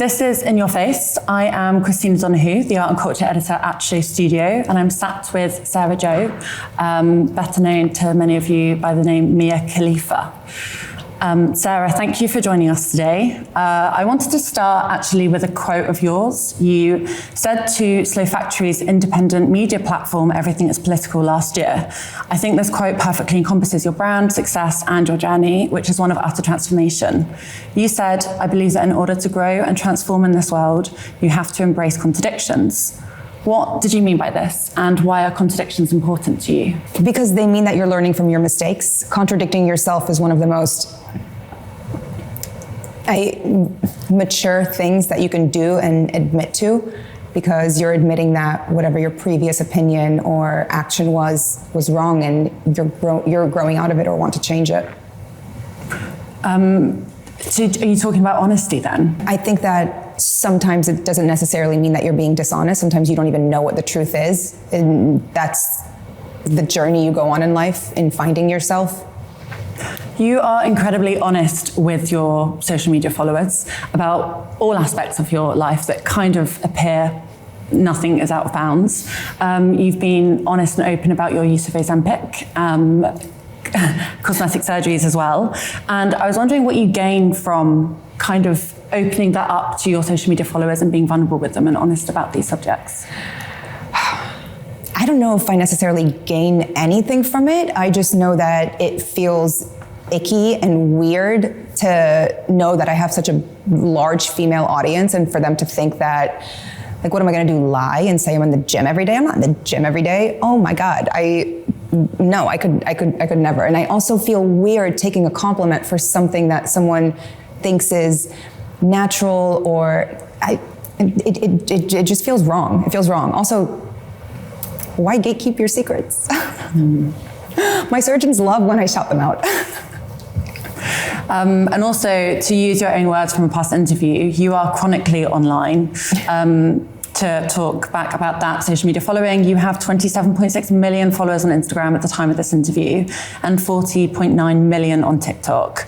This is In Your Face. I am Christina Donahue, the art and culture editor at Show Studio, and I'm sat with Sarah Jo, better known to many of you by the name Mia Khalifa. Sarah, thank you for joining us today. I wanted to start actually with a quote of yours. You said to Slow Factory's independent media platform, Everything is Political, last year. I think this quote perfectly encompasses your brand, success, and your journey, which is one of utter transformation. You said, I believe that in order to grow and transform in this world, you have to embrace contradictions. What did you mean by this, and why are contradictions important to you? Because they mean that you're learning from your mistakes. Contradicting yourself is one of the most mature things that you can do and admit to, because you're admitting that whatever your previous opinion or action was wrong, and you're growing out of it or want to change it. So are you talking about honesty then? I think that sometimes it doesn't necessarily mean that you're being dishonest. Sometimes you don't even know what the truth is. And that's the journey you go on in life, in finding yourself. You are incredibly honest with your social media followers about all aspects of your life that kind of appear nothing is out of bounds. You've been honest and open about your use of Ozempic, cosmetic surgeries as well. And I was wondering what you gain from kind of opening that up to your social media followers and being vulnerable with them and honest about these subjects. I don't know if I necessarily gain anything from it. I just know that it feels icky and weird to know that I have such a large female audience, and for them to think that, like, what am I gonna do, lie and say I'm in the gym every day? I'm not in the gym every day. Oh my God, I could never. And I also feel weird taking a compliment for something that someone thinks is natural, or it just feels wrong. It feels wrong. Also, why gatekeep your secrets? My surgeons love when I shout them out. And also, to use your own words from a past interview, you are chronically online. To talk back about that social media following, you have 27.6 million followers on Instagram at the time of this interview and 40.9 million on TikTok.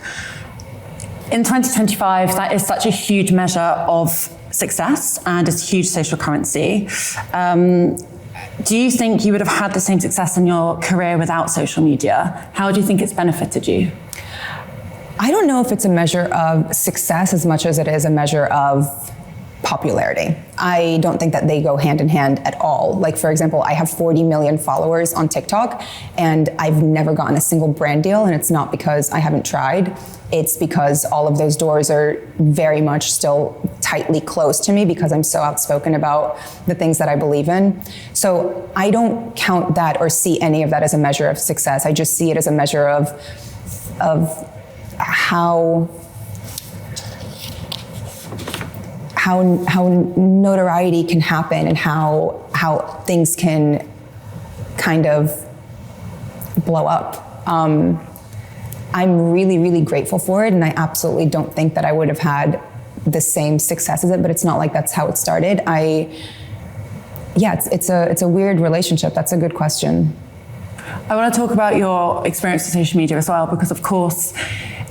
In 2025, that is such a huge measure of success and it's a huge social currency. Do you think you would have had the same success in your career without social media? How do you think it's benefited you? I don't know if it's a measure of success as much as it is a measure of popularity. I don't think that they go hand in hand at all. Like, for example, I have 40 million followers on TikTok and I've never gotten a single brand deal, and it's not because I haven't tried. It's because all of those doors are very much still tightly closed to me because I'm so outspoken about the things that I believe in. So I don't count that or see any of that as a measure of success. I just see it as a measure of how notoriety can happen and how things can kind of blow up. I'm really, really grateful for it, and I absolutely don't think that I would have had the same success as it, but it's not like that's how it started. It's a weird relationship. That's a good question. I want to talk about your experience with social media as well, because of course,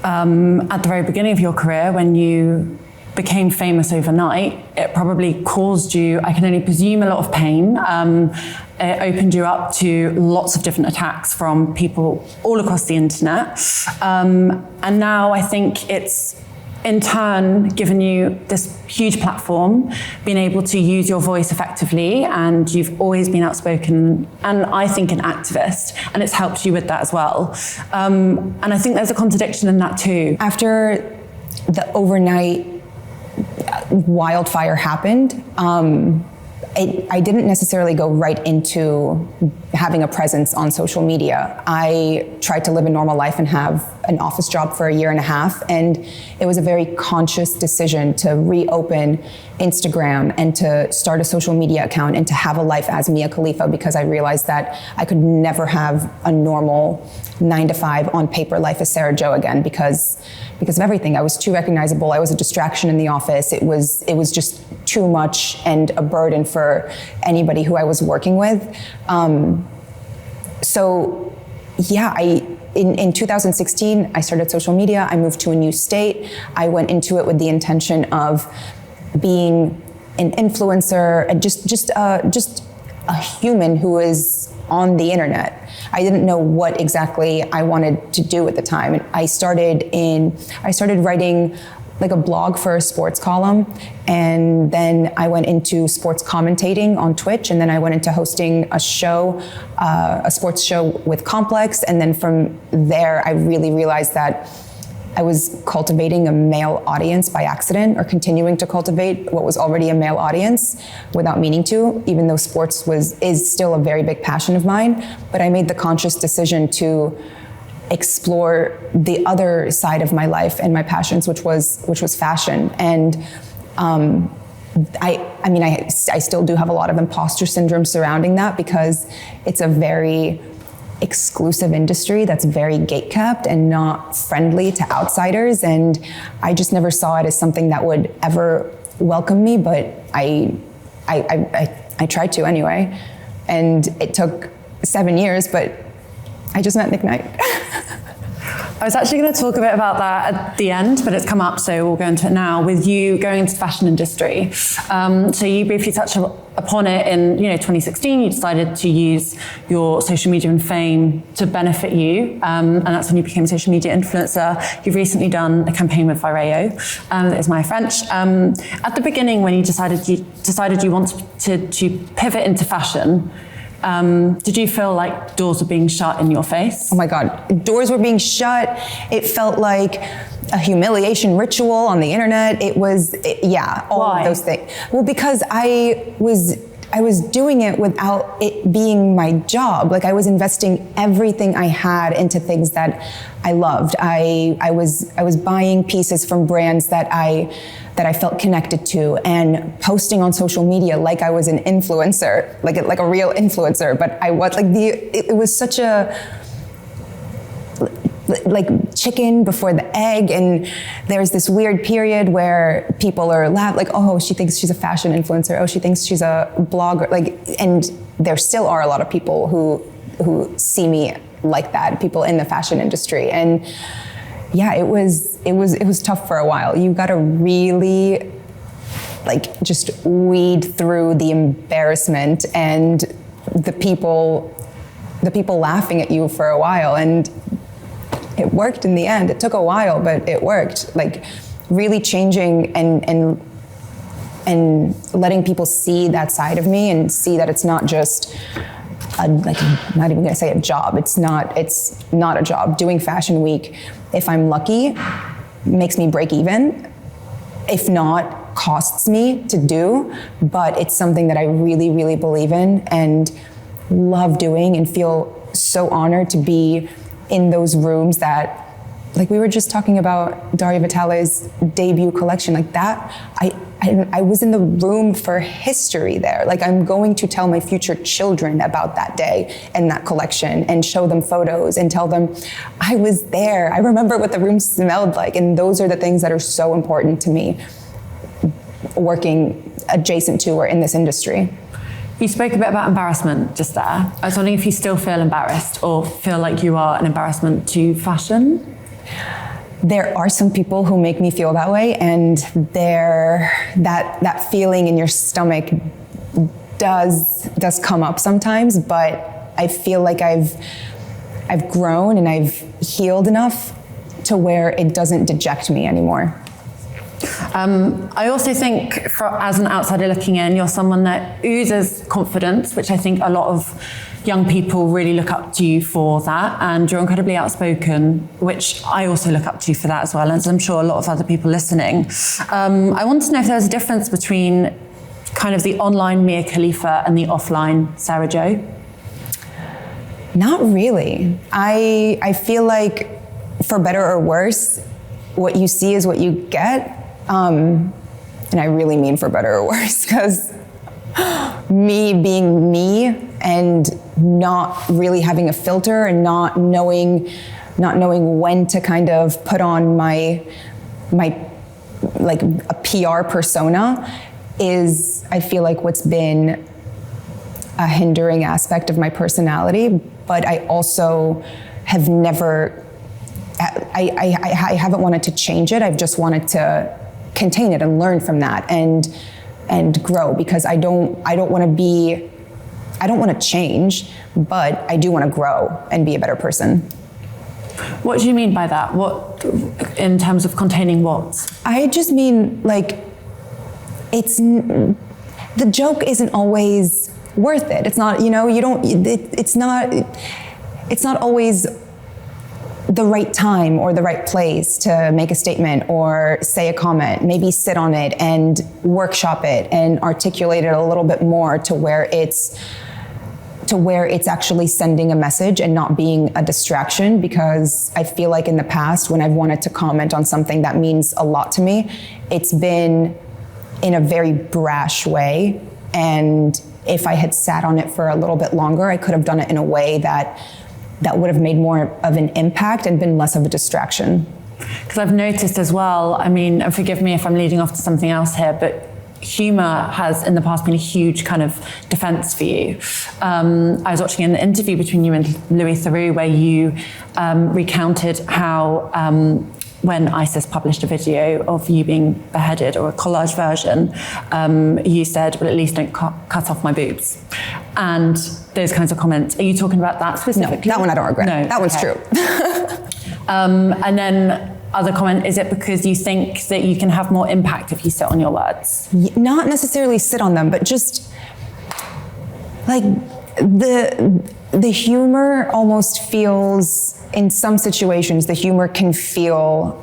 at the very beginning of your career, when you became famous overnight, it probably caused you, I can only presume, a lot of pain. It opened you up to lots of different attacks from people all across the internet. And now I think it's in turn given you this huge platform, being able to use your voice effectively, and you've always been outspoken and I think an activist, and it's helped you with that as well. And I think there's a contradiction in that too. After the overnight wildfire happened, I didn't necessarily go right into having a presence on social media. I tried to live a normal life and have an office job for 1.5 years, and it was a very conscious decision to reopen Instagram and to start a social media account and to have a life as Mia Khalifa, because I realized that I could never have a normal 9-to-5 on paper life as Sarah Jo again because of everything. I was too recognizable. I was a distraction in the office. It was just too much and a burden for anybody who I was working with. In 2016, I started social media. I moved to a new state. I went into it with the intention of being an influencer and just a human who is on the internet. I didn't know what exactly I wanted to do at the time. And I started writing like a blog for a sports column, and then I went into sports commentating on Twitch, and then I went into hosting a show, a sports show with Complex, and then from there I really realized that I was cultivating a male audience by accident, or continuing to cultivate what was already a male audience without meaning to, even though sports is still a very big passion of mine. But I made the conscious decision to explore the other side of my life and my passions, which was fashion. And I still do have a lot of imposter syndrome surrounding that, because it's a very exclusive industry that's very gatekept and not friendly to outsiders. And I just never saw it as something that would ever welcome me, but I tried to anyway. And it took 7 years, but I just met Nick Knight. I was actually going to talk a bit about that at the end, but it's come up, so we'll go into it now. With you going into the fashion industry, so you briefly touched upon it in 2016. You decided to use your social media and fame to benefit you, and that's when you became a social media influencer. You've recently done a campaign with Vireo, that is my French. At the beginning, when you decided you wanted to pivot into fashion, did you feel like doors were being shut in your face? Oh my God, doors were being shut. It felt like a humiliation ritual on the internet. It was, all Why? of those things. Well, because I was doing it without it being my job. Like, I was investing everything I had into things that I loved. I was buying pieces from brands that I felt connected to, and posting on social media like I was an influencer, like a real influencer. But I was like it was such a like chicken before the egg, and there's this weird period where people are like, oh, she thinks she's a fashion influencer, oh, she thinks she's a blogger, like, and there still are a lot of people who see me like that, people in the fashion industry. And yeah, it was tough for a while. You got to really like just weed through the embarrassment and the people laughing at you for a while. And it worked in the end. It took a while, but it worked. Like, really changing and letting people see that side of me, and see that it's not just I'm not even gonna say a job. It's not a job. Doing Fashion Week, if I'm lucky, makes me break even. If not, costs me to do. But it's something that I really, really believe in and love doing, and feel so honored to be in those rooms that, like we were just talking about Daria Vitale's debut collection, like that, I was in the room for history there. Like, I'm going to tell my future children about that day and that collection, and show them photos and tell them I was there. I remember what the room smelled like. And those are the things that are so important to me, working adjacent to or in this industry. You spoke a bit about embarrassment just there. I was wondering if you still feel embarrassed or feel like you are an embarrassment to fashion? There are some people who make me feel that way, and that feeling in your stomach does come up sometimes, but I feel like I've grown and I've healed enough to where it doesn't deject me anymore. I also think, as an outsider looking in, you're someone that oozes confidence, which I think a lot of young people really look up to you for that, and you're incredibly outspoken, which I also look up to you for that as well, and I'm sure a lot of other people listening. I want to know if there's a difference between kind of the online Mia Khalifa and the offline Sarah Jo. Not really. I feel like, for better or worse, what you see is what you get. And I really mean for better or worse, because me being me and not really having a filter, and not knowing when to kind of put on my like a PR persona is, I feel like, what's been a hindering aspect of my personality. But I also have never, I haven't wanted to change it. I've just wanted to contain it and learn from that and grow, because I don't want to change, but I do want to grow and be a better person. What do you mean by that? What, in terms of containing what? I just mean, like, the joke isn't always worth it. It's not, it's not always the right time or the right place to make a statement or say a comment. Maybe sit on it and workshop it and articulate it a little bit more to where it's actually sending a message and not being a distraction. Because I feel like in the past, when I've wanted to comment on something that means a lot to me, it's been in a very brash way. And if I had sat on it for a little bit longer, I could have done it in a way that would have made more of an impact and been less of a distraction. Because I've noticed as well, I mean, and forgive me if I'm leading off to something else here, but humor has in the past been a huge kind of defense for you. I was watching an interview between you and Louis Theroux where you recounted how when ISIS published a video of you being beheaded, or a collage version, you said, well, at least don't cut off my boobs. And those kinds of comments. Are you talking about that specifically? No, that one I don't regret. No, that one's true. And then other comment, is it because you think that you can have more impact if you sit on your words? Not necessarily sit on them, but just like the humor almost feels, in some situations, the humor can feel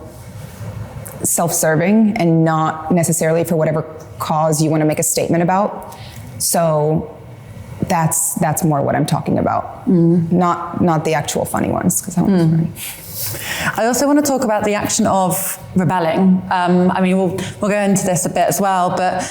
self-serving and not necessarily for whatever cause you want to make a statement about. So that's more what I'm talking about. Not the actual funny ones, because that one's funny. I also want to talk about the action of rebelling. I mean, we'll go into this a bit as well, but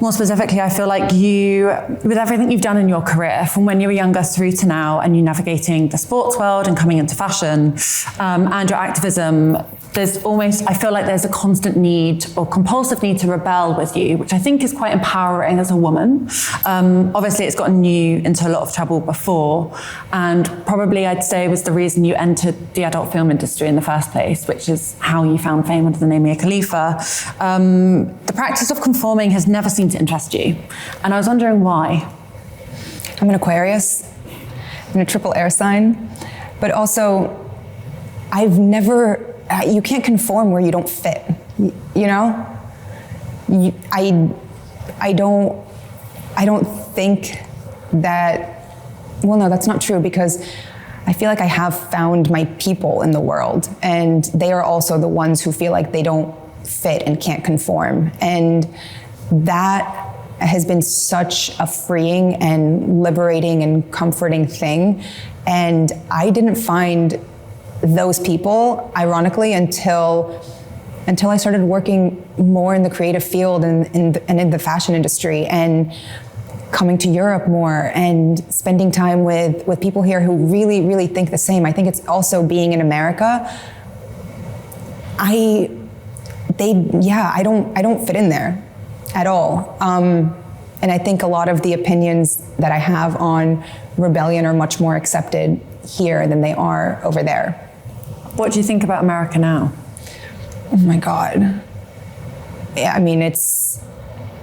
more specifically, I feel like you, with everything you've done in your career, from when you were younger through to now, and you navigating the sports world and coming into fashion, and your activism, there's almost, I feel like there's a constant need or compulsive need to rebel with you, which I think is quite empowering as a woman. Obviously, it's gotten you into a lot of trouble before, and probably I'd say was the reason you entered the adult film industry in the first place, which is how you found fame under the name Mia Khalifa. The practice of conforming has never seemed to interest you, and I was wondering why. I'm an Aquarius, I'm a triple air sign, but also you can't conform where you don't fit, you know? I don't think that, well, no, that's not true, because I feel like I have found my people in the world, and they are also the ones who feel like they don't fit and can't conform. And that has been such a freeing and liberating and comforting thing. And I didn't find those people, ironically, until I started working more in the creative field and in the fashion industry, and coming to Europe more and spending time with people here who really, really think the same. I think it's also being in America. I don't fit in there at all. And I think a lot of the opinions that I have on rebellion are much more accepted here than they are over there. What do you think about America now? Oh my God. Yeah, I mean, it's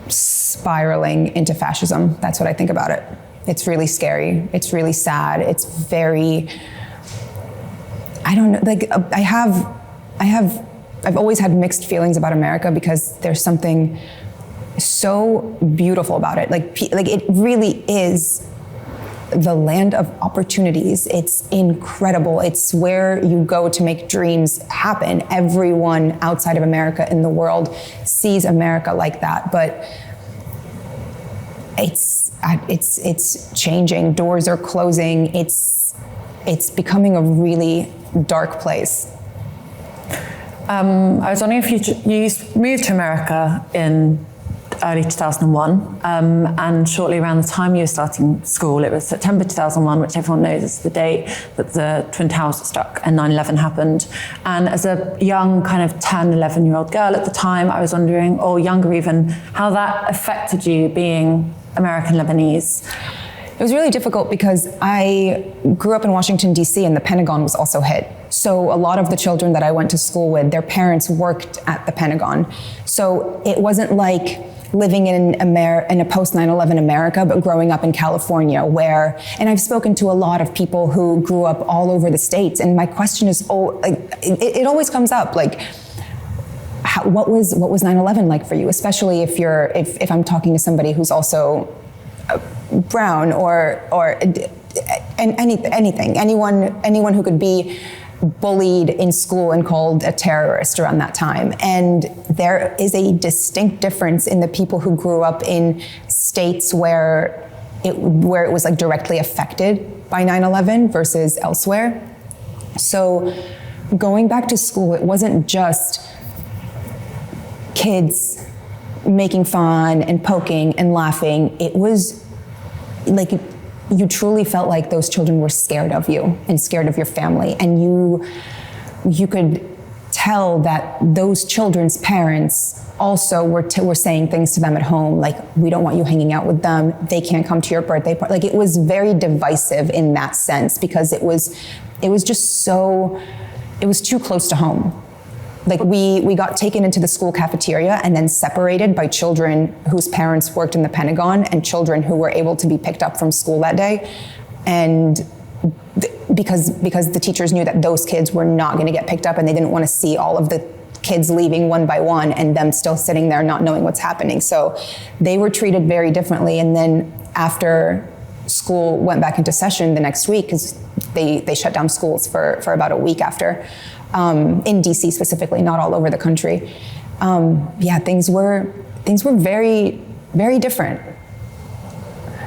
spiraling into fascism. That's what I think about it. It's really scary. It's really sad. It's very, I don't know, like I've always had mixed feelings about America, because there's something so beautiful about it. Like it really is the land of opportunities. It's incredible. It's where you go to make dreams happen. Everyone outside of America in the world sees America like that, but it's changing. Doors are closing. It's becoming a really dark place. I was wondering if you moved to America in early 2001, and shortly around the time you were starting school, it was September 2001, which everyone knows is the date that the Twin Towers were struck and 9/11 happened. And as a young kind of 10, 11-year-old girl at the time, I was wondering, or younger even, how that affected you being American Lebanese. It was really difficult because I grew up in Washington, D.C., and the Pentagon was also hit. So a lot of the children that I went to school with, their parents worked at the Pentagon. So it wasn't like living in a post 9/11 America, but growing up in California where, and I've spoken to a lot of people who grew up all over the States, and my question is, it always comes up, like, what was 9/11 like for you? Especially if I'm talking to somebody who's also brown or anything, anyone who could be bullied in school and called a terrorist around that time. And there is a distinct difference in the people who grew up in states where it was like directly affected by 9/11 versus elsewhere. So going back to school, it wasn't just kids making fun and poking and laughing. It was like, you truly felt like those children were scared of you and scared of your family. And you could tell that those children's parents also were saying things to them at home, like, we don't want you hanging out with them. They can't come to your birthday party. Like, it was very divisive in that sense because it was just so, it was too close to home. Like, we got taken into the school cafeteria and then separated by children whose parents worked in the Pentagon and children who were able to be picked up from school that day. And because the teachers knew that those kids were not going to get picked up, and they didn't want to see all of the kids leaving one by one and them still sitting there not knowing what's happening. So they were treated very differently. And then after school went back into session the next week, because they shut down schools for about a week after, in DC specifically, not all over the country. Things were very, very different.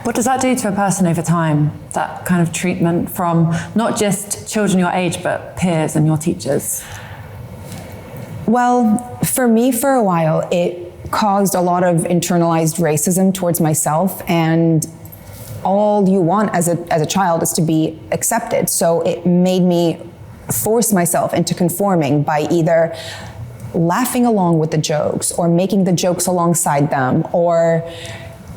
What does that do to a person over time, that kind of treatment from not just children your age, but peers and your teachers? Well, for me, for a while, it caused a lot of internalized racism towards myself, and all you want as a child is to be accepted. So it made me force myself into conforming by either laughing along with the jokes or making the jokes alongside them, or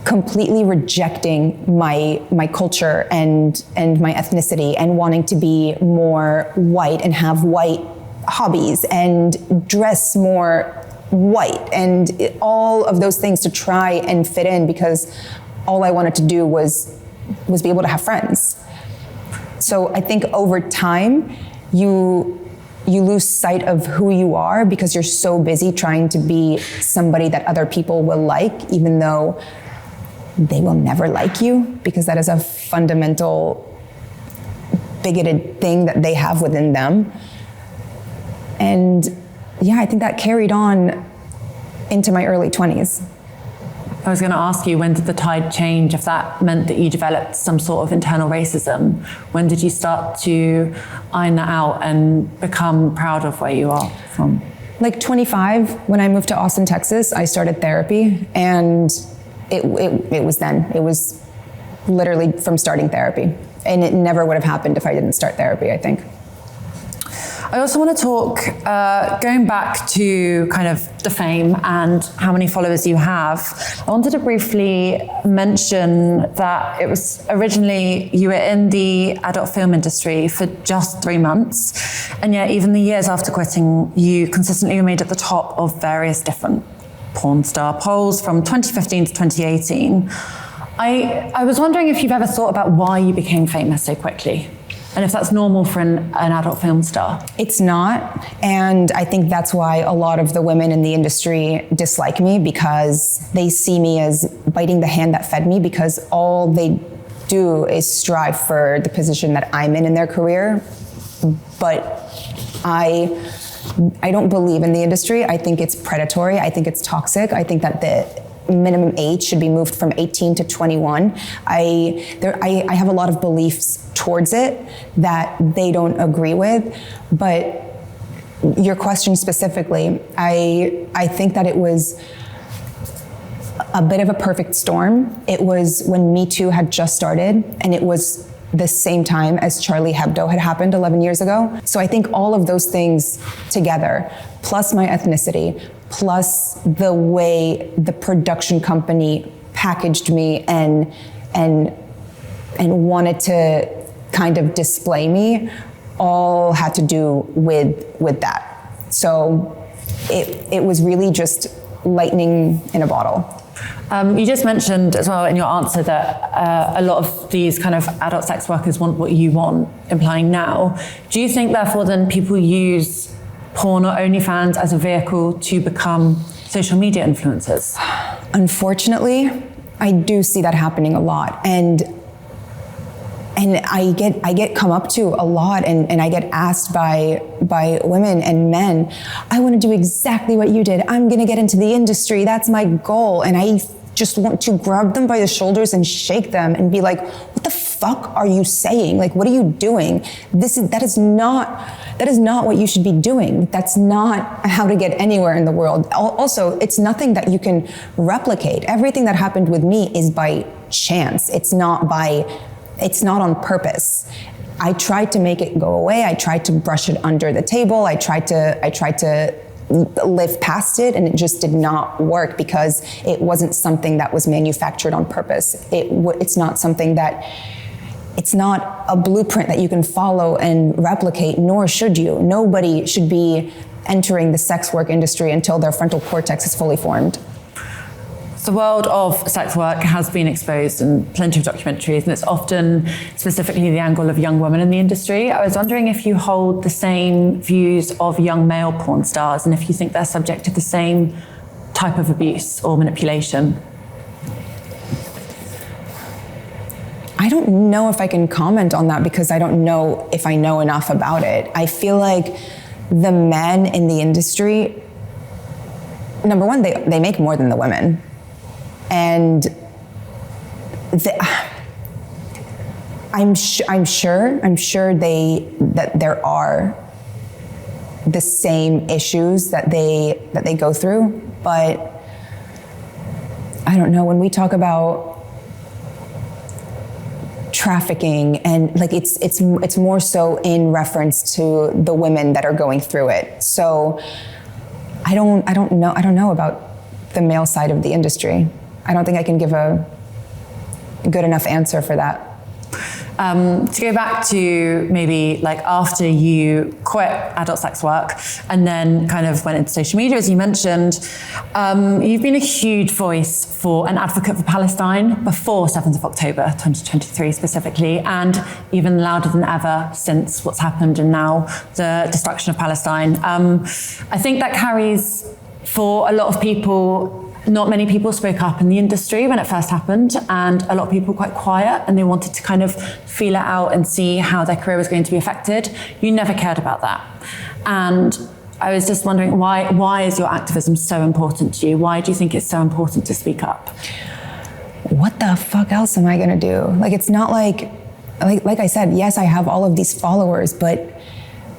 completely rejecting my culture and my ethnicity and wanting to be more white and have white hobbies and dress more white and all of those things to try and fit in, because all I wanted to do was be able to have friends. So I think over time, you lose sight of who you are because you're so busy trying to be somebody that other people will like, even though they will never like you, because that is a fundamental bigoted thing that they have within them. And yeah, I think that carried on into my early 20s. I was going to ask you, when did the tide change, if that meant that you developed some sort of internal racism? When did you start to iron that out and become proud of where you are from? Like 25, when I moved to Austin, Texas, I started therapy, and it was then. It was literally from starting therapy. And it never would have happened if I didn't start therapy, I think. I also want to talk, going back to kind of the fame and how many followers you have. I wanted to briefly mention that it was originally, you were in the adult film industry for just 3 months. And yet even the years after quitting, you consistently remained at the top of various different porn star polls from 2015 to 2018. I was wondering if you've ever thought about why you became famous so quickly, and if that's normal for an adult film star. It's not, and I think that's why a lot of the women in the industry dislike me, because they see me as biting the hand that fed me, because all they do is strive for the position that I'm in their career. But I don't believe in the industry. I think it's predatory. I think it's toxic. I think that the minimum age should be moved from 18 to 21. I have a lot of beliefs towards it that they don't agree with, but your question specifically, I think that it was a bit of a perfect storm. It was when Me Too had just started, and it was the same time as Charlie Hebdo had happened 11 years ago. So I think all of those things together, plus my ethnicity, plus the way the production company packaged me and wanted to kind of display me, all had to do with that. So it was really just lightning in a bottle. You just mentioned as well in your answer that a lot of these kind of adult sex workers want what you want, implying now. Do you think therefore then people use porn or OnlyFans as a vehicle to become social media influencers? Unfortunately, I do see that happening a lot. And I get come up to a lot, and I get asked by women and men, I want to do exactly what you did. I'm going to get into the industry. That's my goal. And I just want to grab them by the shoulders and shake them and be like, what the fuck are you saying? Like, what are you doing? That is not what you should be doing. That's not how to get anywhere in the world. Also, it's nothing that you can replicate. Everything that happened with me is by chance. It's not on purpose. I tried to make it go away. I tried to brush it under the table. I tried to live past it, and it just did not work because it wasn't something that was manufactured on purpose. It's not something that, it's not a blueprint that you can follow and replicate, nor should you. Nobody should be entering the sex work industry until their frontal cortex is fully formed. The world of sex work has been exposed in plenty of documentaries, and it's often specifically the angle of young women in the industry. I was wondering if you hold the same views of young male porn stars, and if you think they're subject to the same type of abuse or manipulation. I don't know if I can comment on that because I don't know if I know enough about it. I feel like the men in the industry, number one, they make more than the women. And I'm sure that there are the same issues that they go through, but I don't know, when we talk about trafficking and like it's more so in reference to the women that are going through it. So I don't know about the male side of the industry. I don't think I can give a good enough answer for that. To go back to maybe like after you quit adult sex work and then kind of went into social media, as you mentioned, you've been a huge voice for an advocate for Palestine before 7th of October 2023 specifically, and even louder than ever since what's happened and now the destruction of Palestine. I think that carries, for a lot of people, not many people spoke up in the industry when it first happened, and a lot of people were quite quiet and they wanted to kind of feel it out and see how their career was going to be affected. You never cared about that. And I was just wondering, why is your activism so important to you? Why do you think it's so important to speak up? What the fuck else am I gonna do? Like, it's not like I said, yes, I have all of these followers, but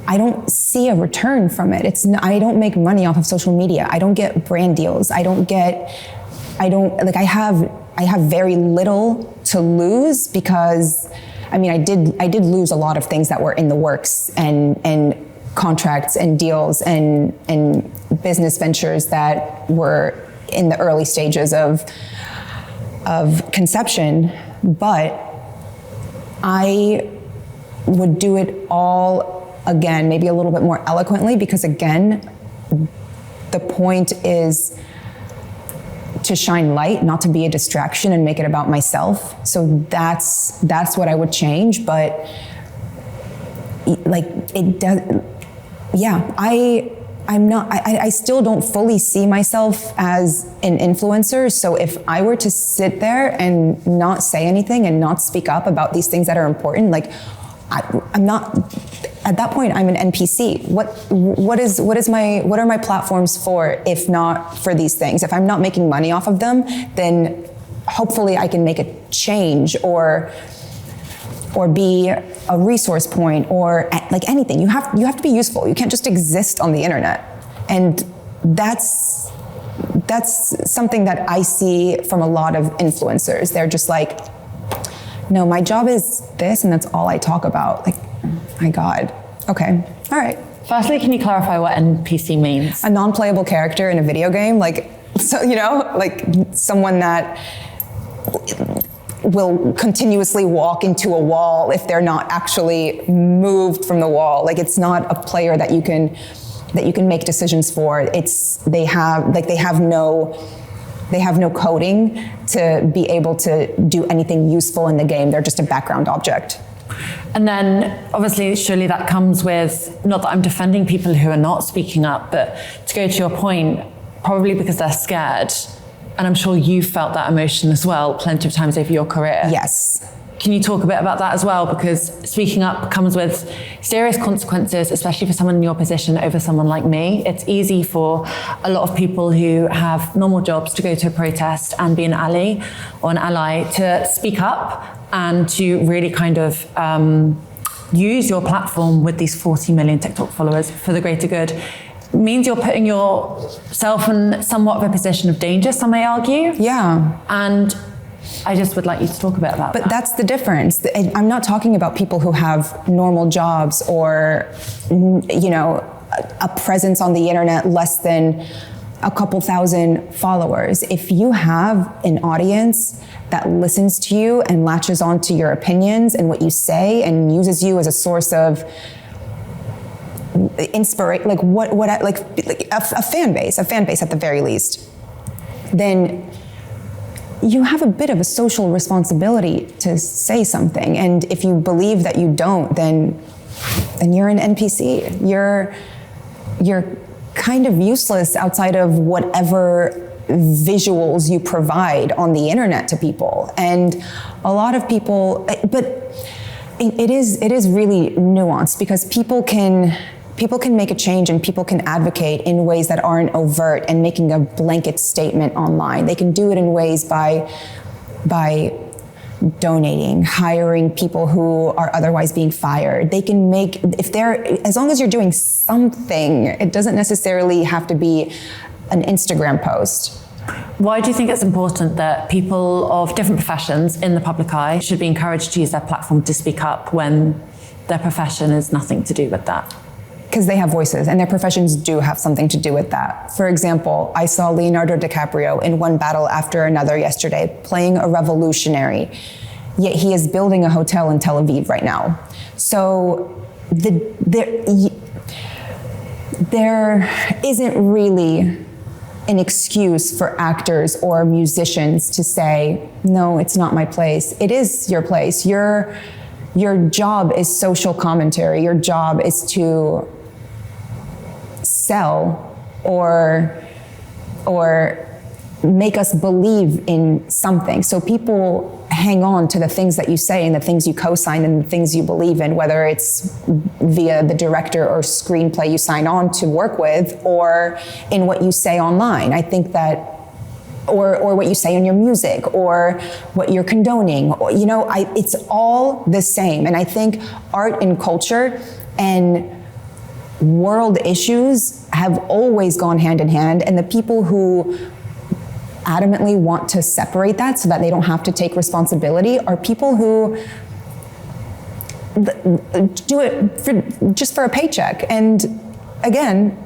I don't see a return from it. I don't make money off of social media. I don't get brand deals. I have very little to lose because, I mean, I did lose a lot of things that were in the works and contracts and deals and business ventures that were in the early stages of conception, but I would do it all again, maybe a little bit more eloquently, because again, the point is to shine light, not to be a distraction and make it about myself. So that's what I would change. But like, it does, yeah, I still don't fully see myself as an influencer. So if I were to sit there and not say anything and not speak up about these things that are important, like, I'm not, at that point, I'm an NPC. What are my platforms for if not for these things? If I'm not making money off of them, then hopefully I can make a change or be a resource point or like anything. You have to be useful. You can't just exist on the internet. And that's something that I see from a lot of influencers. They're just like, no, my job is this, and that's all I talk about. Like, my God. Okay, all right. Firstly, can you clarify what NPC means? A non-playable character in a video game, like, so, you know, like someone that will continuously walk into a wall if they're not actually moved from the wall. Like, it's not a player that you can make decisions for. They have no coding to be able to do anything useful in the game. They're just a background object. And then, obviously, surely that comes with, not that I'm defending people who are not speaking up, but to go to your point, probably because they're scared. And I'm sure you felt that emotion as well plenty of times over your career. Yes. Can you talk a bit about that as well? Because speaking up comes with serious consequences, especially for someone in your position over someone like me. It's easy for a lot of people who have normal jobs to go to a protest and be an ally or an ally to speak up and to really kind of use your platform with these 40 million TikTok followers for the greater good. It means you're putting yourself in somewhat of a position of danger, some may argue. Yeah. And I just would like you to talk a bit about that. But that's the difference. I'm not talking about people who have normal jobs or, a presence on the internet less than a couple thousand followers. If you have an audience that listens to you and latches onto your opinions and what you say and uses you as a source of inspiration, a fan base at the very least, then you have a bit of a social responsibility to say something. And if you believe that you don't, then you're an NPC. You're kind of useless outside of whatever visuals you provide on the internet to people. And a lot of people, but it is really nuanced, because people can make a change and people can advocate in ways that aren't overt and making a blanket statement online. They can do it in ways by donating, hiring people who are otherwise being fired. They can make, as long as you're doing something, it doesn't necessarily have to be an Instagram post. Why do you think it's important that people of different professions in the public eye should be encouraged to use their platform to speak up when their profession has nothing to do with that? Because they have voices, and their professions do have something to do with that. For example, I saw Leonardo DiCaprio in one battle after another yesterday, playing a revolutionary, yet he is building a hotel in Tel Aviv right now. So there isn't really an excuse for actors or musicians to say, no, it's not my place. It is your place. Your job is social commentary. Your job is to sell or make us believe in something. So people hang on to the things that you say and the things you co-sign and the things you believe in, whether it's via the director or screenplay you sign on to work with, or in what you say online. I think that, or what you say in your music, or what you're condoning, or, it's all the same. And I think art and culture and world issues have always gone hand in hand, and the people who adamantly want to separate that so that they don't have to take responsibility are people who do it just for a paycheck. And again,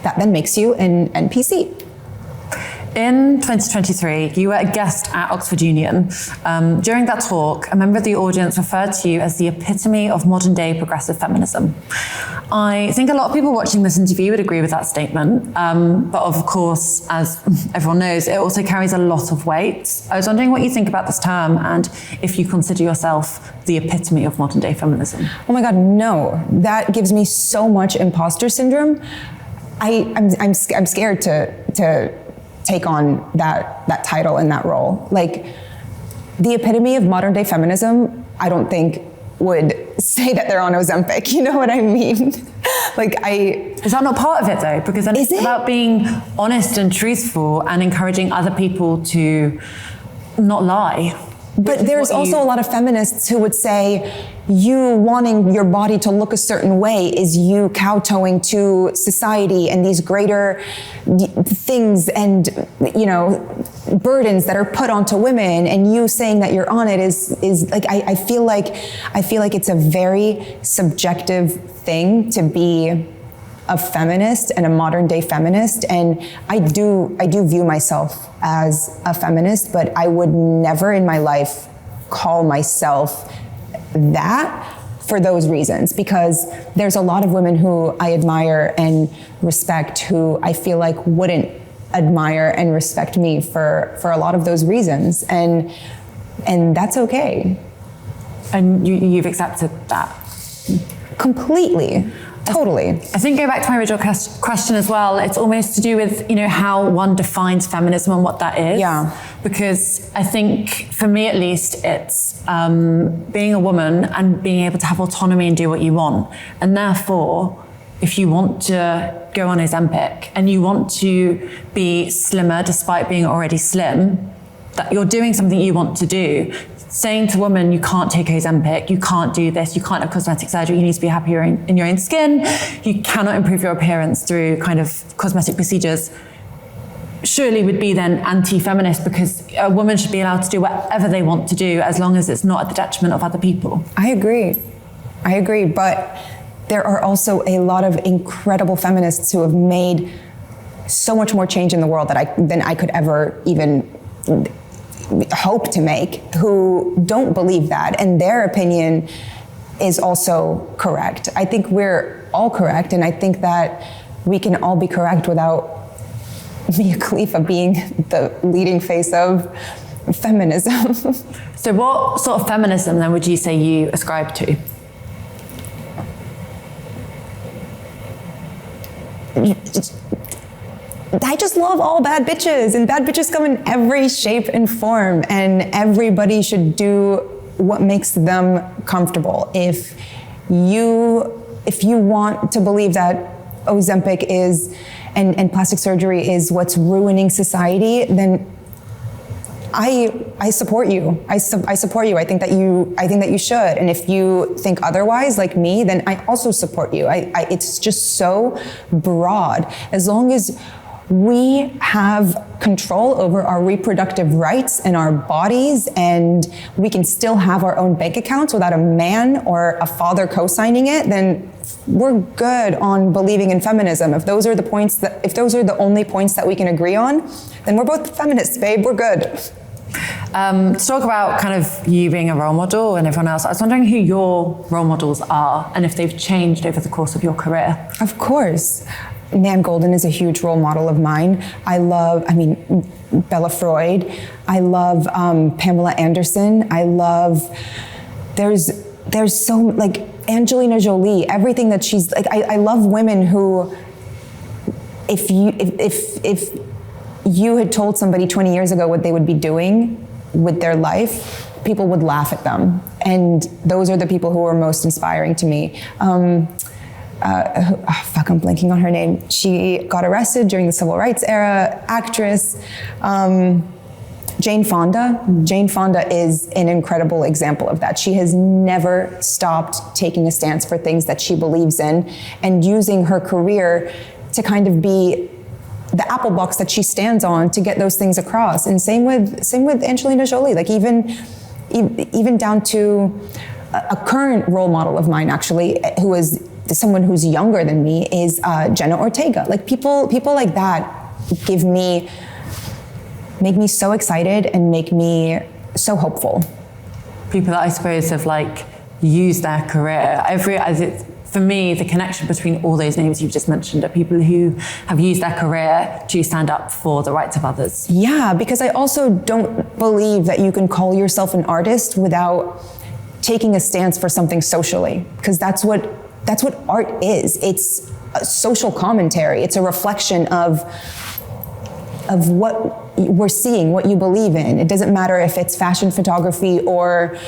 that then makes you an NPC. In 2023, you were a guest at Oxford Union. During that talk, a member of the audience referred to you as the epitome of modern-day progressive feminism. I think a lot of people watching this interview would agree with that statement, but of course, as everyone knows, it also carries a lot of weight. I was wondering what you think about this term and if you consider yourself the epitome of modern-day feminism. Oh my God, no. That gives me so much imposter syndrome. I'm scared to take on that title and that role. Like, the epitome of modern day feminism, I don't think would say that they're on Ozempic. You know what I mean? Is that not part of it though? Because then it's about being honest and truthful and encouraging other people to not lie. But there's also a lot of feminists who would say you wanting your body to look a certain way is you kowtowing to society and these greater things and, burdens that are put onto women, and you saying that you're on it is like, I feel like it's a very subjective thing to be a feminist and a modern day feminist, and I do view myself as a feminist, but I would never in my life call myself that for those reasons, because there's a lot of women who I admire and respect who I feel like wouldn't admire and respect me for a lot of those reasons, and that's okay. And you've accepted that? Completely. Totally. I think go back to my original question as well. It's almost to do with, how one defines feminism and what that is. Yeah. Because I think for me at least, it's being a woman and being able to have autonomy and do what you want. And therefore, if you want to go on Ozempic and you want to be slimmer despite being already slim, that you're doing something you want to do. Saying to women, you can't take Ozempic, you can't do this, you can't have cosmetic surgery, you need to be happier in your own skin, you cannot improve your appearance through kind of cosmetic procedures, surely would be then anti-feminist, because a woman should be allowed to do whatever they want to do as long as it's not at the detriment of other people. I agree, but there are also a lot of incredible feminists who have made so much more change in the world than I could ever even hope to make, who don't believe that, and their opinion is also correct. I think we're all correct, and I think that we can all be correct without Mia Khalifa being the leading face of feminism. So what sort of feminism then would you say you ascribe to? I just love all bad bitches, and bad bitches come in every shape and form, and everybody should do what makes them comfortable. If you want to believe that Ozempic is and plastic surgery is what's ruining society, then I support you. I support you. I think that you should. And if you think otherwise, like me, then I also support you. It's just so broad. As long as we have control over our reproductive rights and our bodies, and we can still have our own bank accounts without a man or a father co-signing it, then we're good on believing in feminism. If those are the only points that we can agree on, then we're both feminists, babe. We're good. To talk about kind of you being a role model and everyone else, I was wondering who your role models are and if they've changed over the course of your career. Of course. Nan Goldin is a huge role model of mine. Bella Freud. I love Pamela Anderson. There's so, like, Angelina Jolie, everything that she's, like, I love women who, if you had told somebody 20 years ago what they would be doing with their life, people would laugh at them. And those are the people who are most inspiring to me. I'm blanking on her name. She got arrested during the civil rights era, actress. Jane Fonda. Jane Fonda is an incredible example of that. She has never stopped taking a stance for things that she believes in and using her career to kind of be the apple box that she stands on to get those things across. And same with Angelina Jolie. Like even down to a current role model of mine, actually, who is someone who's younger than me, is Jenna Ortega. Like people like that make me so excited and make me so hopeful. People that I suppose have like used their career. I've realized for me, the connection between all those names you've just mentioned are people who have used their career to stand up for the rights of others. Yeah, because I also don't believe that you can call yourself an artist without taking a stance for something socially, because that's what art is. It's a social commentary. It's a reflection of what we're seeing, what you believe in. It doesn't matter if it's fashion photography or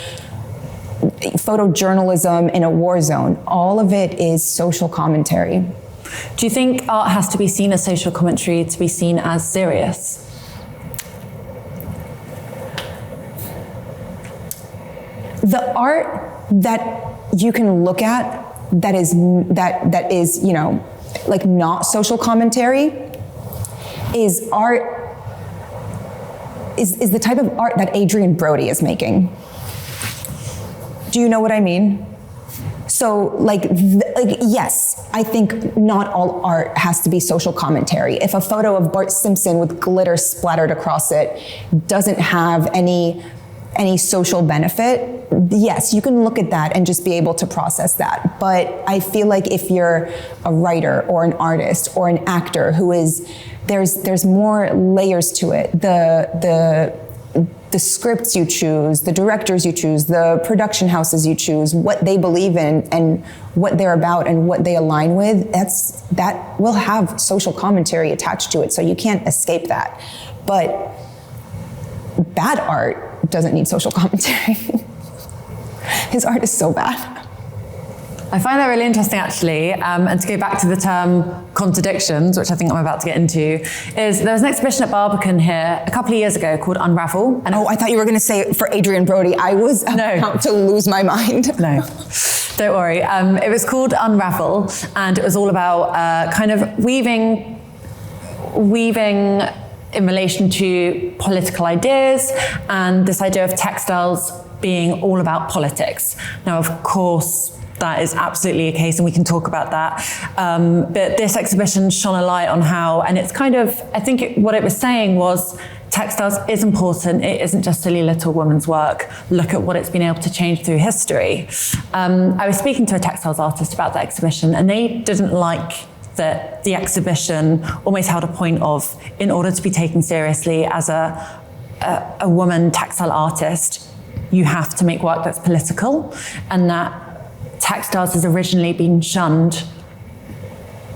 photojournalism in a war zone. All of it is social commentary. Do you think art has to be seen as social commentary to be seen as serious? The art that you can look at that is like not social commentary is art is the type of art that Adrian Brody is making. Do you know what I mean? So yes, I think not all art has to be social commentary. If a photo of Bart Simpson with glitter splattered across it doesn't have any social benefit, yes, you can look at that and just be able to process that. But I feel like if you're a writer or an artist or an actor who is, there's more layers to it. The scripts you choose, the directors you choose, the production houses you choose, what they believe in and what they're about and what they align with, that will have social commentary attached to it, so you can't escape that. But bad art doesn't need social commentary. His art is so bad. I find that really interesting, actually, and to go back to the term contradictions, which I think I'm about to get into, is there was an exhibition at Barbican here a couple of years ago called Unravel. And I thought you were going to say for Adrian Brody. I was about to lose my mind. No, don't worry. It was called Unravel, and it was all about kind of weaving in relation to political ideas and this idea of textiles being all about politics. Now, of course, that is absolutely a case, and we can talk about that. But this exhibition shone a light on how, and it's kind of, I think what it was saying was, textiles is important. It isn't just silly little woman's work. Look at what it's been able to change through history. I was speaking to a textiles artist about the exhibition, and they didn't like that the exhibition almost held a point of, in order to be taken seriously as a woman textile artist, you have to make work that's political, and that textiles has originally been shunned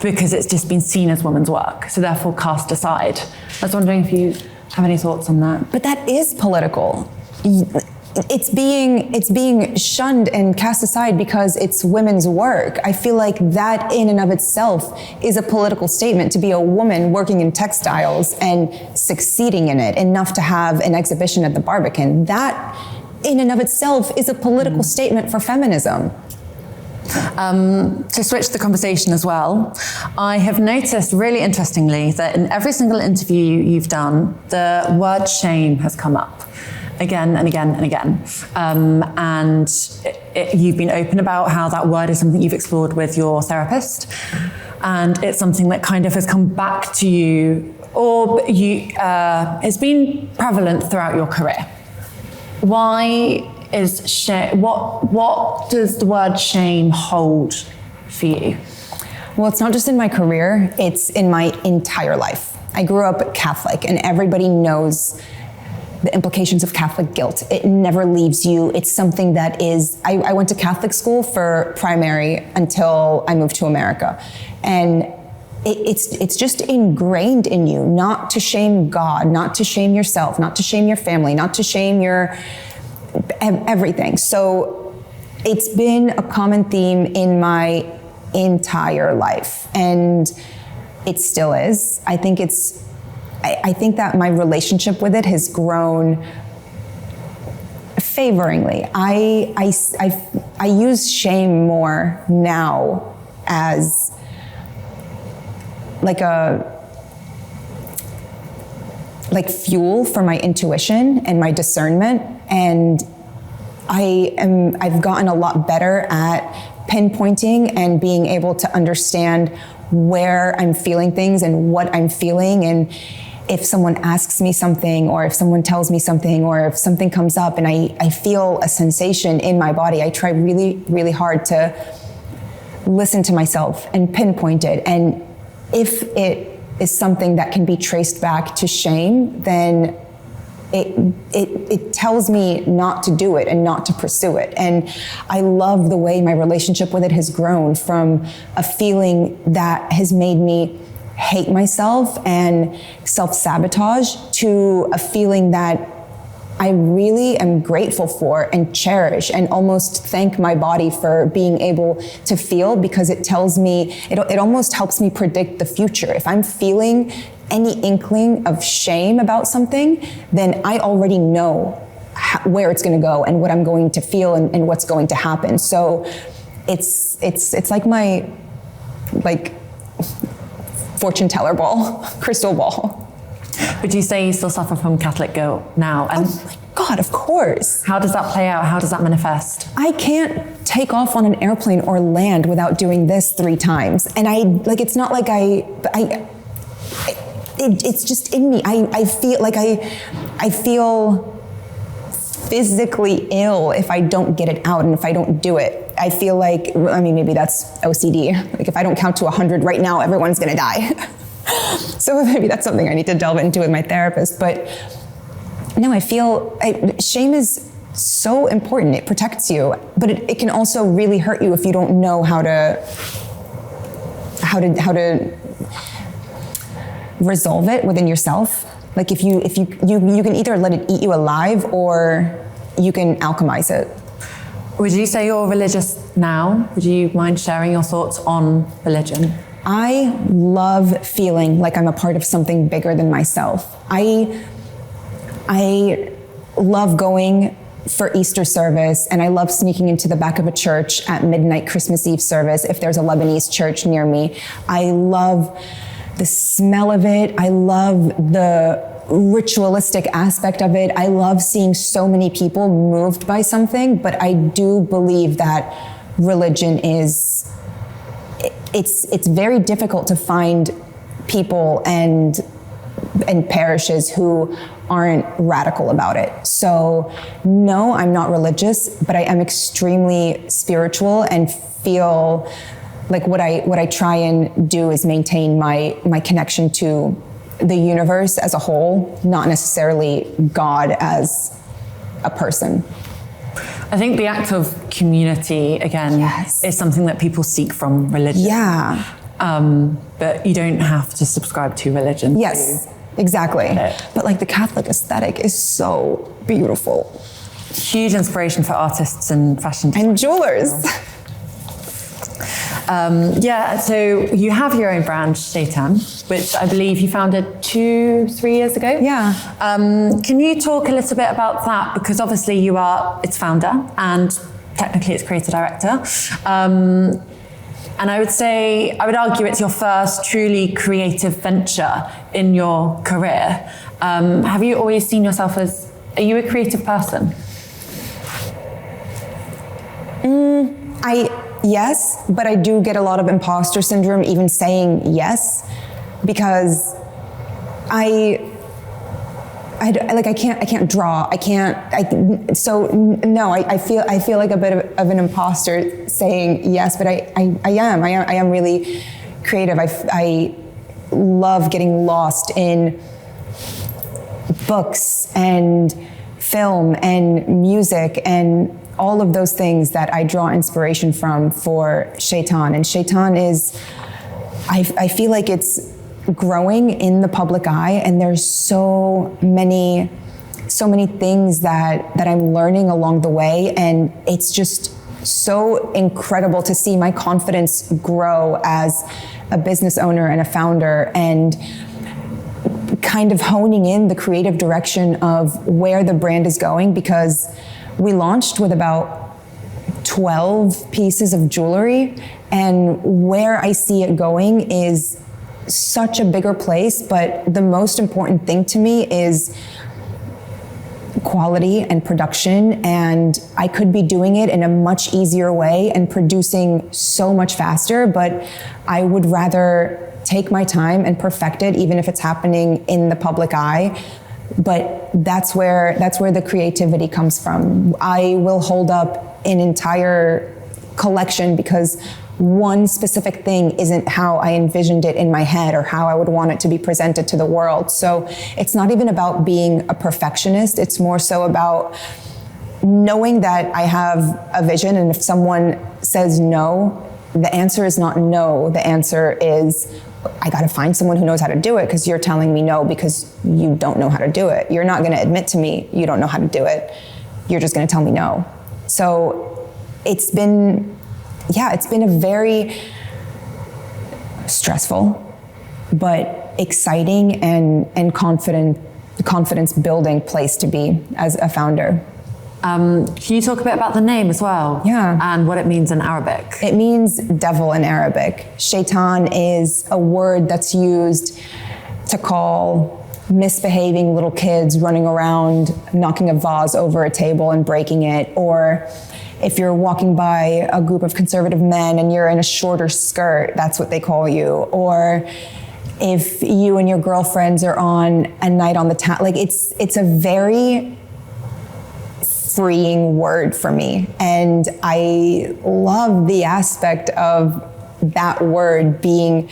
because it's just been seen as women's work, so therefore cast aside. I was wondering if you have any thoughts on that. But that is political. It's being shunned and cast aside because it's women's work. I feel like that in and of itself is a political statement, to be a woman working in textiles and succeeding in it enough to have an exhibition at the Barbican. That in and of itself is a political statement for feminism. To switch the conversation as well, I have noticed really interestingly that in every single interview you've done, the word shame has come up again and again and again. You've been open about how that word is something you've explored with your therapist, and it's something that kind of has come back to you, or it's been prevalent throughout your career. Why is shame, what does the word shame hold for you? Well, it's not just in my career, it's in my entire life. I grew up Catholic, and everybody knows the implications of Catholic guilt. It never leaves you. It's something that is, I went to Catholic school for primary until I moved to America. And it's just ingrained in you not to shame God, not to shame yourself, not to shame your family, not to shame your everything. So it's been a common theme in my entire life, and it still is. I think that my relationship with it has grown favoringly. I use shame more now as like fuel for my intuition and my discernment, and I've gotten a lot better at pinpointing and being able to understand where I'm feeling things and what I'm feeling, and if someone asks me something, or if someone tells me something, or if something comes up and I feel a sensation in my body, I try really, really hard to listen to myself and pinpoint it. And if it is something that can be traced back to shame, then it tells me not to do it and not to pursue it. And I love the way my relationship with it has grown from a feeling that has made me hate myself and self-sabotage to a feeling that I really am grateful for and cherish, and almost thank my body for being able to feel, because it tells me, it almost helps me predict the future. If I'm feeling any inkling of shame about something, then I already know where it's going to go and what I'm going to feel and what's going to happen. So it's like my fortune teller ball, crystal ball. Would you say you still suffer from Catholic guilt now? Oh my God, God, of course. How does that play out? How does that manifest? I can't take off on an airplane or land without doing this 3 times. And it's not like it's just in me. I feel like I feel physically ill if I don't get it out and if I don't do it. I feel like, maybe that's OCD. Like if I don't count to 100 right now, everyone's gonna die. So maybe that's something I need to delve into with my therapist. But no, I feel shame is so important. It protects you, but it can also really hurt you if you don't know how to resolve it within yourself. Like if you can either let it eat you alive or you can alchemize it. Would you say you're religious now? Would you mind sharing your thoughts on religion? I love feeling like I'm a part of something bigger than myself. I love going for Easter service, and I love sneaking into the back of a church at midnight Christmas Eve service if there's a Lebanese church near me. I love the smell of it. I love the ritualistic aspect of it. I love seeing so many people moved by something, but I do believe that religion it's very difficult to find people and parishes who aren't radical about it. So no, I'm not religious, but I am extremely spiritual and feel like what I try and do is maintain my connection to the universe as a whole, not necessarily God as a person. I think the act of community, again, is something that people seek from religion. Yeah. But you don't have to subscribe to religion. Yes, exactly. But like the Catholic aesthetic is so beautiful. Huge inspiration for artists and fashion designers. And jewelers. So you have your own brand, Shaitan, which I believe you founded 2-3 years ago. Yeah. Can you talk a little bit about that? Because obviously you are its founder and technically its creative director. And I would argue it's your first truly creative venture in your career. Have you always seen yourself are you a creative person? Yes, but I do get a lot of imposter syndrome even saying yes, because I can't draw. I feel like a bit of an imposter saying yes, but I am really creative. I love getting lost in books and film and music and all of those things that I draw inspiration from for Shaitan. And Shaitan is, I feel like it's growing in the public eye, and there's so many things that I'm learning along the way, and it's just so incredible to see my confidence grow as a business owner and a founder, and kind of honing in the creative direction of where the brand is going, because we launched with about 12 pieces of jewelry, and where I see it going is such a bigger place. But the most important thing to me is quality and production, and I could be doing it in a much easier way and producing so much faster, but I would rather take my time and perfect it, even if it's happening in the public eye. But that's where the creativity comes from. I will hold up an entire collection because one specific thing isn't how I envisioned it in my head or how I would want it to be presented to the world. So it's not even about being a perfectionist. It's more so about knowing that I have a vision, and if someone says no, the answer is not no. The answer is, I got to find someone who knows how to do it, because you're telling me no because you don't know how to do it. You're not going to admit to me you don't know how to do it. You're just going to tell me no. So it's been a very stressful, but exciting and confidence building place to be as a founder. Can you talk a bit about the name as well? Yeah. And what it means in Arabic? It means devil in Arabic. Shaitan is a word that's used to call misbehaving little kids running around, knocking a vase over a table and breaking it, or if you're walking by a group of conservative men and you're in a shorter skirt, that's what they call you. Or if you and your girlfriends are on a night on the town, like it's a very freeing word for me. And I love the aspect of that word being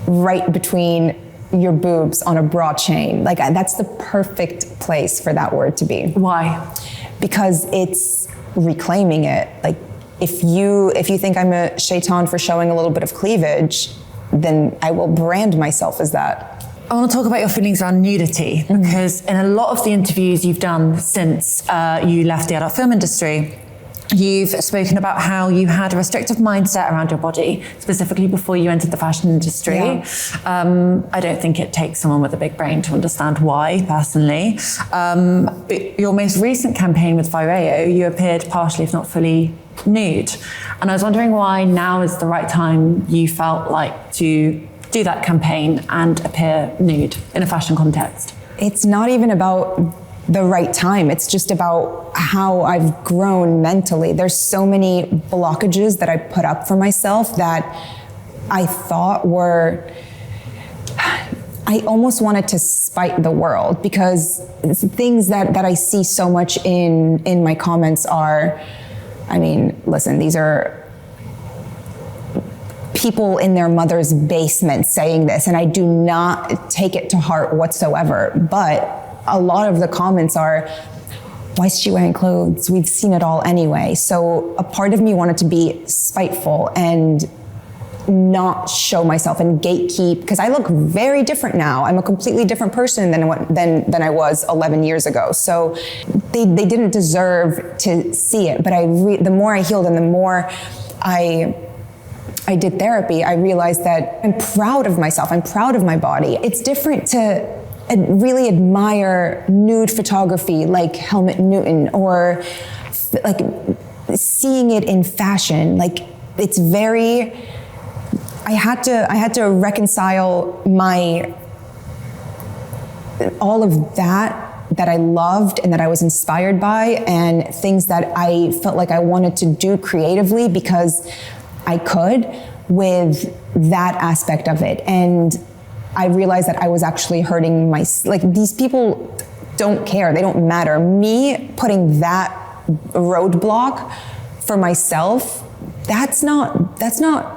right between your boobs on a bra chain. Like that's the perfect place for that word to be. Why? Because it's reclaiming it. Like if you think I'm a shaitan for showing a little bit of cleavage, then I will brand myself as that. I want to talk about your feelings around nudity, because in a lot of the interviews you've done since you left the adult film industry, you've spoken about how you had a restrictive mindset around your body, specifically before you entered the fashion industry. Yeah. I don't think it takes someone with a big brain to understand why, personally. But your most recent campaign with Vireo, you appeared partially, if not fully, nude. And I was wondering why now is the right time you felt like to do that campaign and appear nude in a fashion context. It's not even about the right time. It's just about how I've grown mentally. There's so many blockages that I put up for myself that I thought were, I almost wanted to spite the world, because things that I see so much in my comments are, I mean, listen, these are people in their mother's basement saying this, and I do not take it to heart whatsoever. But a lot of the comments are, why is she wearing clothes? We've seen it all anyway. So a part of me wanted to be spiteful and not show myself and gatekeep, because I look very different now. I'm a completely different person than I was 11 years ago. So they didn't deserve to see it. But the more I healed and the more I did therapy, I realized that I'm proud of myself. I'm proud of my body. It's different to really admire nude photography like Helmut Newton, or like seeing it in fashion. Like it's very, I had to reconcile all of that I loved and that I was inspired by, and things that I felt like I wanted to do creatively because I could, with that aspect of it. And I realized that I was actually hurting these people don't care, they don't matter. Me putting that roadblock for myself, that's not, it's not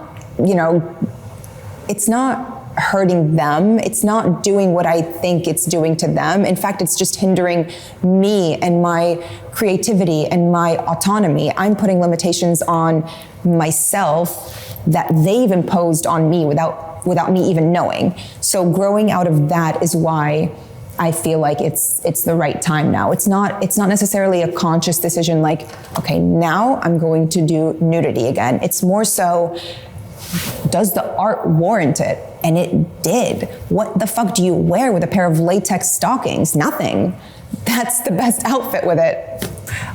hurting them. It's not doing what I think it's doing to them. In fact, it's just hindering me and my creativity and my autonomy. I'm putting limitations on myself that they've imposed on me without me even knowing. So growing out of that is why I feel like it's the right time now. It's not necessarily a conscious decision like, okay, now I'm going to do nudity again. It's more so, does the art warrant it? And it did. What the fuck do you wear with a pair of latex stockings? Nothing. That's the best outfit with it.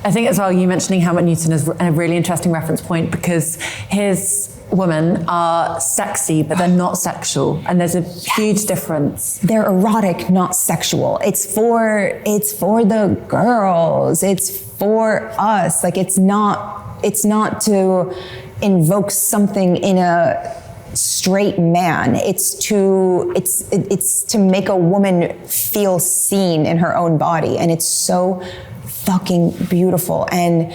I think as well, you mentioning Helmut Newton is a really interesting reference point, because his women are sexy, but they're not sexual. And there's a huge difference. They're erotic, not sexual. It's for the girls. It's for us. Like it's not to invoke something in a straight man. It's to make a woman feel seen in her own body. And it's so fucking beautiful. And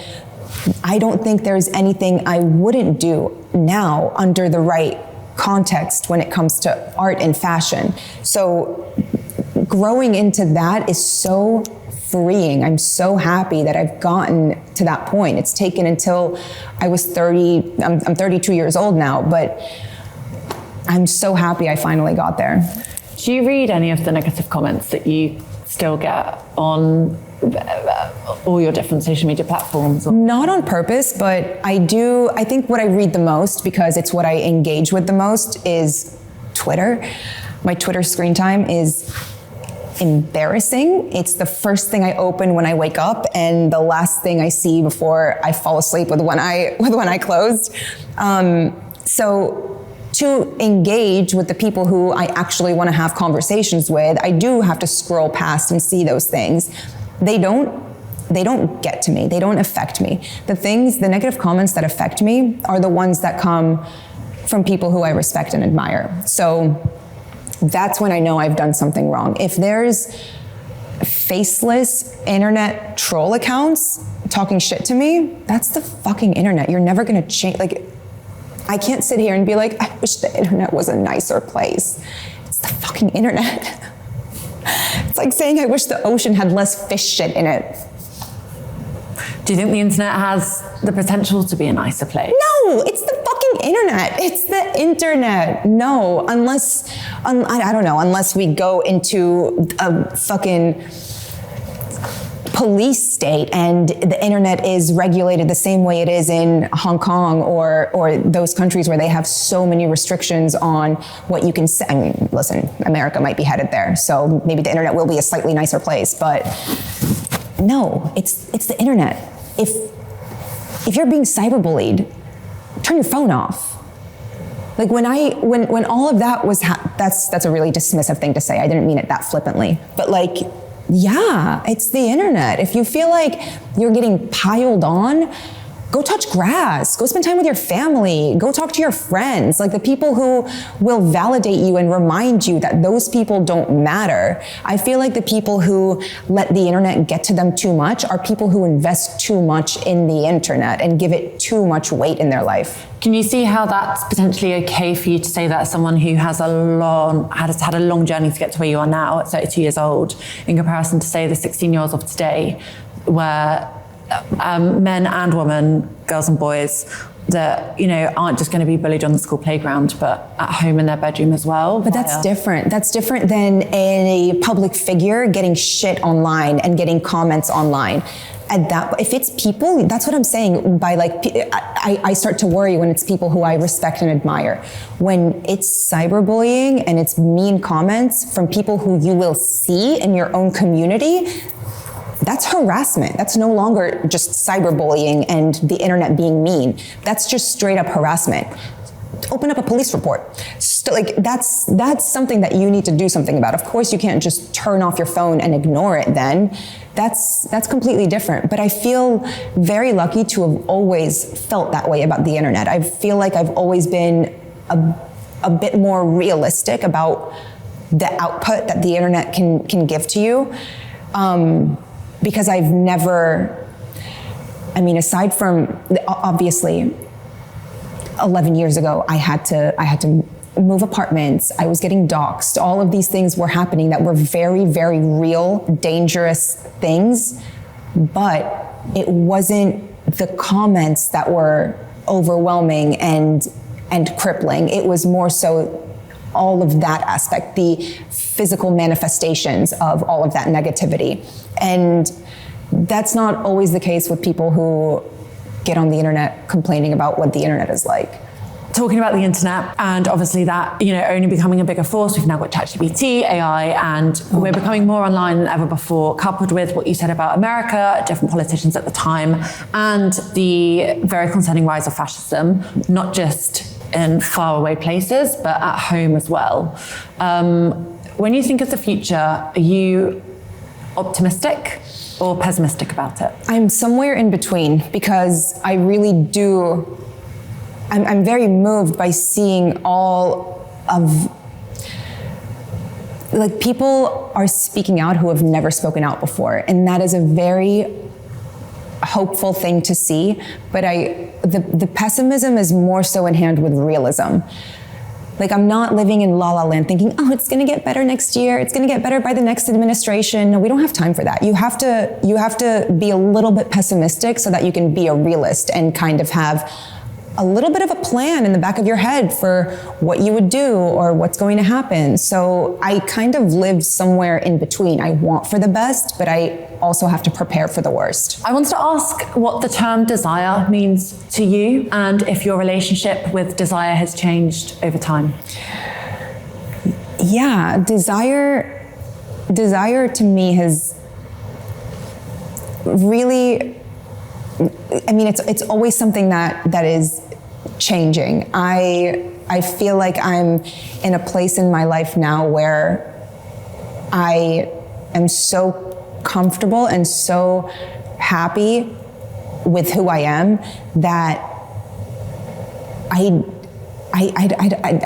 I don't think there's anything I wouldn't do now under the right context when it comes to art and fashion. So growing into that is so freeing. I'm so happy that I've gotten to that point. It's taken until I was 30, I'm 32 years old now, but I'm so happy I finally got there. Do you read any of the negative comments that you still get on all your different social media platforms? Not on purpose, but I do. I think what I read the most, because it's what I engage with the most, is Twitter. My Twitter screen time is embarrassing. It's the first thing I open when I wake up and the last thing I see before I fall asleep with one eye closed. So to engage with the people who I actually want to have conversations with, I do have to scroll past and see those things. They don't get to me. They don't affect me. The negative comments that affect me are the ones that come from people who I respect and admire. So that's when I know I've done something wrong. If there's faceless internet troll accounts talking shit to me, that's the fucking internet. You're never gonna change. Like, I can't sit here and be like, I wish the internet was a nicer place. It's the fucking internet. It's like saying I wish the ocean had less fish shit in it. Do you think the internet has the potential to be a nicer place? No, it's the fucking internet. It's the internet. No, I don't know, unless we go into a fucking police state and the internet is regulated the same way it is in Hong Kong or those countries where they have so many restrictions on what you can say. I mean, listen, America might be headed there, so maybe the internet will be a slightly nicer place, but no, it's the internet. If you're being cyberbullied, turn your phone off. Like when all of that was, that's a really dismissive thing to say. I didn't mean it that flippantly, but like, yeah, it's the internet. If you feel like you're getting piled on, go touch grass, go spend time with your family, go talk to your friends, like the people who will validate you and remind you that those people don't matter. I feel like the people who let the internet get to them too much are people who invest too much in the internet and give it too much weight in their life. Can you see how that's potentially okay for you to say that as someone who has had a long journey to get to where you are now at 32 years old, in comparison to, say, the 16-year-olds of today, where men and women, girls and boys, that, you know, aren't just going to be bullied on the school playground, but at home in their bedroom as well? But that's different. That's different than a public figure getting shit online and getting comments online. If it's people, that's what I'm saying by like, I start to worry when it's people who I respect and admire. When it's cyberbullying and it's mean comments from people who you will see in your own community, that's harassment. That's no longer just cyberbullying and the internet being mean. That's just straight up harassment. Open up a police report. That's something that you need to do something about. Of course, you can't just turn off your phone and ignore it then. That's completely different. But I feel very lucky to have always felt that way about the internet. I feel like I've always been a bit more realistic about the output that the internet can give to you. Because I've never, I mean, aside from, obviously, 11 years ago, I had to move apartments, I was getting doxxed, all of these things were happening that were very, very real, dangerous things, but it wasn't the comments that were overwhelming and crippling. It was more so all of that aspect, the physical manifestations of all of that negativity. And that's not always the case with people who get on the internet complaining about what the internet is like. Talking about the internet, and obviously that, you know, only becoming a bigger force. We've now got ChatGPT, AI, and we're becoming more online than ever before, coupled with what you said about America, different politicians at the time, and the very concerning rise of fascism, not just in faraway places, but at home as well. When you think of the future, are you optimistic or pessimistic about it? I'm somewhere in between, because I really do, I'm very moved by seeing all of, like, people are speaking out who have never spoken out before, and that is a very hopeful thing to see. But the pessimism is more so in hand with realism. Like, I'm not living in la la land thinking, oh, it's gonna get better next year, it's gonna get better by the next administration. No, we don't have time for that. You have to be a little bit pessimistic so that you can be a realist and kind of have a little bit of a plan in the back of your head for what you would do or what's going to happen. So I kind of live somewhere in between. I want for the best, but I also have to prepare for the worst. I wanted to ask what the term desire means to you, and if your relationship with desire has changed over time. Yeah, desire to me has really, I mean, it's always something that is changing. I I feel like I'm in a place in my life now where I am so comfortable and so happy with who I am that I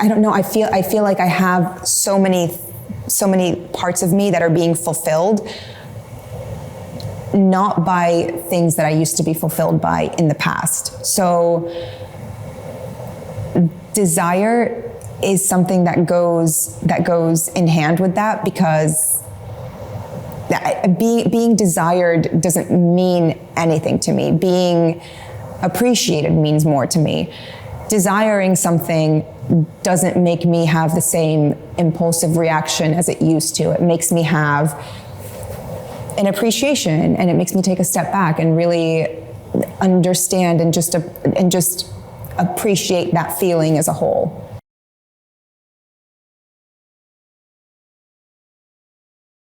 don't know. I feel like I have so many parts of me that are being fulfilled, not by things that I used to be fulfilled by in the past. So desire is something that goes in hand with that, because being desired doesn't mean anything to me. Being appreciated means more to me. Desiring something doesn't make me have the same impulsive reaction as it used to. It makes me have an appreciation, and it makes me take a step back and really understand and just appreciate that feeling as a whole.